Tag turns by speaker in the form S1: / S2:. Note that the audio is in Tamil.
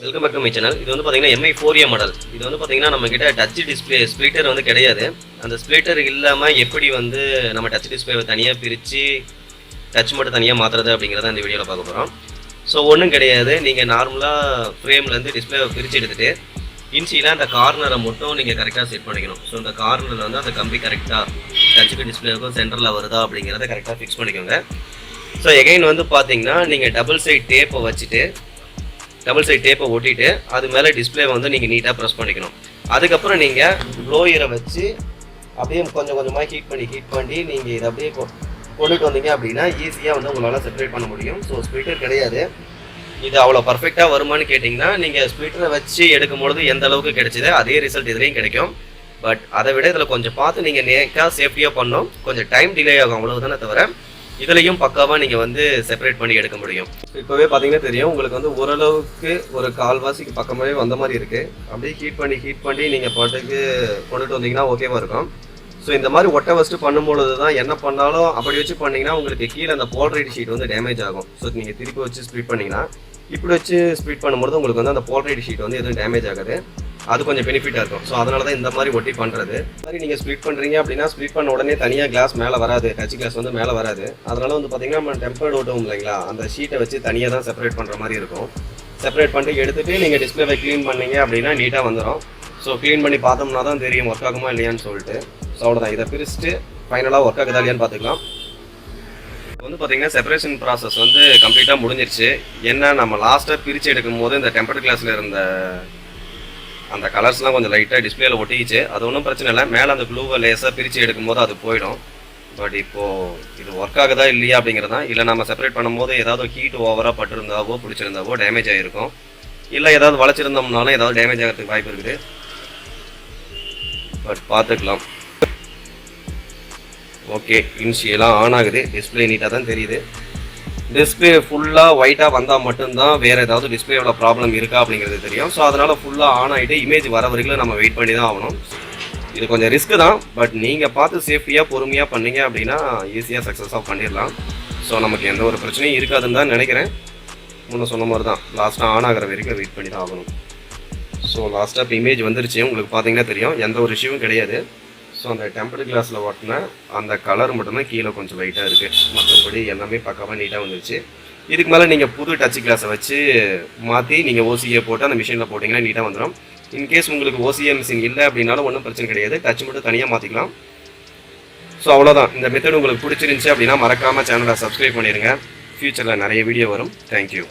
S1: Welcome back to my channel. இது வந்து பார்த்தீங்கன்னா MI4A மாடல். இது வந்து பார்த்தீங்கன்னா நம்மக்கிட்ட டச் டிஸ்பிளே ஸ்ப்ளிட்டர் வந்து கிடையாது. அந்த ஸ்ப்ளிட்டர் இல்லாமல் எப்படி வந்து நம்ம டச் டிஸ்பிளேவை தனியாக பிரித்து டச் மட்டும் தனியாக மாற்றுறது அப்படிங்கிறத இந்த வீடியோவில் பார்க்க போகிறோம். ஸோ ஒன்றும் கிடையாது, நீங்கள் நார்மலாக ஃப்ரேம்லேருந்து டிஸ்பிளேவை பிரித்து எடுத்துகிட்டு இன்சியில் அந்த கார்னரை மட்டும் நீங்கள் கரெக்டாக செட் பண்ணிக்கணும். ஸோ இந்த கார்னரில் வந்து அந்த கம்பி கரெக்டாக டச்சுக்கு டிஸ்பிளேவுக்கும் சென்டரில் வருதா அப்படிங்கிறத கரெக்டாக ஃபிக்ஸ் பண்ணிக்கோங்க. ஸோ எகைன் வந்து பார்த்தீங்கன்னா நீங்கள் டபுள் சைட் டேப்பை ஒட்டிட்டு அது மேலே டிஸ்பிளே வந்து நீங்கள் நீட்டாக ப்ரெஸ் பண்ணிக்கணும். அதுக்கப்புறம் நீங்கள் ப்ளோயரை வச்சு அப்படியே கொஞ்சம் கொஞ்சமாக ஹீட் பண்ணி நீங்கள் இதை அப்படியே கொண்டுட்டு வந்தீங்க அப்படின்னா ஈஸியாக வந்து உங்களால் செப்பரேட் பண்ண முடியும். ஸோ ஸ்ப்ளிட்டர் கிடையாது. இது அவ்வளோ பர்ஃபெக்டாக வருமானு கேட்டிங்கன்னா நீங்கள் ஸ்ப்ளிட்டரை வச்சு எடுக்கும்பொழுது எந்த அளவுக்கு கிடைச்சிதோ அதே ரிசல்ட் இதுலேயும் கிடைக்கும். பட் அதை விட இதில் கொஞ்சம் பார்த்து நீங்கள் நேக்காக சேஃப்டியாக பண்ணணும். கொஞ்சம் டைம் டிலே ஆகும், அவ்வளவுதானே தவிர இதுலையும் பக்காவாக நீங்கள் வந்து செப்பரேட் பண்ணி எடுக்க முடியும். இப்போவே பார்த்தீங்கன்னா தெரியும், உங்களுக்கு வந்து ஓரளவுக்கு ஒரு கால்வாசிக்கு பக்கமாகவே வந்த மாதிரி இருக்குது. அப்படியே ஹீட் பண்ணி நீங்கள் பாட்டுக்கு கொண்டுட்டு வந்தீங்கன்னா ஓகேவாக இருக்கும். ஸோ இந்த மாதிரி ஒட்டை ஃபஸ்ட்டு பண்ணும்பொழுது தான் என்ன பண்ணாலும் அப்படி வச்சு பண்ணிங்கன்னா உங்களுக்கு கீழே அந்த போல்ரைட் ஷீட் வந்து டேமேஜ் ஆகும். ஸோ நீங்கள் திருப்பி வச்சு ஸ்ப்ளிட் பண்ணிங்கன்னா இப்படி வச்சு ஸ்ப்ளிட் பண்ணும்போது உங்களுக்கு வந்து அந்த போல்ரைட் ஷீட் வந்து எதுவும் டேமேஜ் ஆகாது. அது கொஞ்சம் பெனிஃபிட்டாக இருக்கும். ஸோ அதனால தான் இந்த மாதிரி ஒட்டி பண்ணுறது. இந்த மாதிரி நீங்கள் ஸ்ப்ளிட் பண்ணுறீங்க அப்படின்னா ஸ்ப்ளிட் பண்ண உடனே தனியாக கிளாஸ் மேலே வராது, டச் கிளாஸ் வந்து மேலே வராது. அதனால வந்து பார்த்தீங்கன்னா நம்ம டெம்பர்ட் ஓட்டும் இல்லைங்களா, அந்த ஷீட்டை வச்சு தனியாக தான் செப்பரேட் பண்ணுற மாதிரி இருக்கும். செப்பரேட் பண்ணிட்டு எடுத்துகிட்டு நீங்கள் டிஸ்பிளேவை க்ளீன் பண்ணீங்க அப்படின்னா நீட்டாக வந்துடும். ஸோ க்ளீன் பண்ணி பார்த்தோம்னா தான் தெரியும் ஒர்க் ஆகுமா இல்லையான்னு சொல்லிட்டு. ஸோ அவ்வளோதான், இதை பிரிச்சுட்டு ஃபைனலாக ஒர்க் ஆகுதா இல்லையான்னு பார்த்துக்கலாம். வந்து பார்த்தீங்கன்னா செப்பரேஷன் ப்ராசஸ் வந்து கம்ப்ளீட்டாக முடிஞ்சிருச்சு. ஏன்னா நம்ம லாஸ்ட்டாக பிரித்து எடுக்கும் போது இந்த டெம்பர்ட் கிளாஸில் இருந்த அந்த கலர்ஸ்லாம் கொஞ்சம் லைட்டாக டிஸ்பிளேல ஒட்டிக்கிச்சு. அது ஒன்றும் பிரச்சனை இல்லை, மேலே அந்த க்ளூவை லேஸாக பிரித்து எடுக்கும்போது அது போயிடும். பட் இப்போது இது ஒர்க் ஆகுதா இல்லையா அப்படிங்கிறது தான். இல்லை நம்ம செப்பரேட் பண்ணும்போது ஏதாவது ஹீட் ஓவராக பட்டிருந்தாவோ பிடிச்சிருந்தாவோ டேமேஜ் ஆகிருக்கும். இல்லை ஏதாவது வளைச்சிருந்தோம்னாலும் ஏதாவது டேமேஜ் ஆகிறதுக்கு வாய்ப்பு இருக்குது. பட் பார்த்துக்கலாம். ஓகே, இன்ஷியலாக ஆன் ஆகுது, டிஸ்பிளே நீட்டாக தான் தெரியுது. டிஸ்பிளே ஃபுல்லாக ஒயிட்டாக வந்தால் மட்டும்தான் வேறு ஏதாவது டிஸ்பிளேவோட ப்ராப்ளம் இருக்கா அப்படிங்கிறது தெரியும். ஸோ அதனால் ஃபுல்லாக ஆன் ஆகிட்டு இமேஜ் வர வரைக்கும் நம்ம வெயிட் பண்ணி தான் ஆகணும். இது கொஞ்சம் ரிஸ்க்கு தான், பட் நீங்கள் பார்த்து சேஃப்டியாக பொறுமையாக பண்ணீங்க அப்படின்னா ஈஸியாக சக்ஸஸாக பண்ணிடலாம். ஸோ நமக்கு எந்த ஒரு பிரச்சனையும் இருக்காதுன்னு தான் நினைக்கிறேன். முன்ன சொன்ன மாதிரி தான், லாஸ்ட்டாக ஆன் ஆகிற வரைக்கும் வெயிட் பண்ணி தான் ஆகணும். ஸோ லாஸ்ட்டாக இப்போ இமேஜ் வந்துருச்சு, உங்களுக்கு பார்த்தீங்கன்னா தெரியும், எந்த ஒரு இஷ்யூவும் கிடையாது. ஸோ அந்த டெம்பர்ட் கிளாஸில் ஓட்டின அந்த கலர் மட்டும்தான் கீழே கொஞ்சம் லைட்டாக இருக்குது. மற்றபடி எல்லாமே பக்காவாக நீட்டாக வந்துருச்சு. இதுக்கு மேலே நீங்கள் புது டச் கிளாஸை வச்சு மாற்றி நீங்கள் ஓசிஏ போட்டு அந்த மிஷினில் போட்டிங்கன்னா நீட்டாக வந்துடும். இன்கேஸ் உங்களுக்கு ஓசிஏ மிஷின் இல்லை அப்படின்னாலும் ஒன்றும் பிரச்சனை கிடையாது, டச் மட்டும் தனியாக மாற்றிக்கலாம். ஸோ அவ்வளோதான். இந்த மெத்தட் உங்களுக்கு பிடிச்சிருந்துச்சி அப்படின்னா மறக்காமல் சேனலை சப்ஸ்கிரைப் பண்ணிடுங்க. ஃப்யூச்சரில் நிறைய வீடியோ வரும். தேங்க்யூ.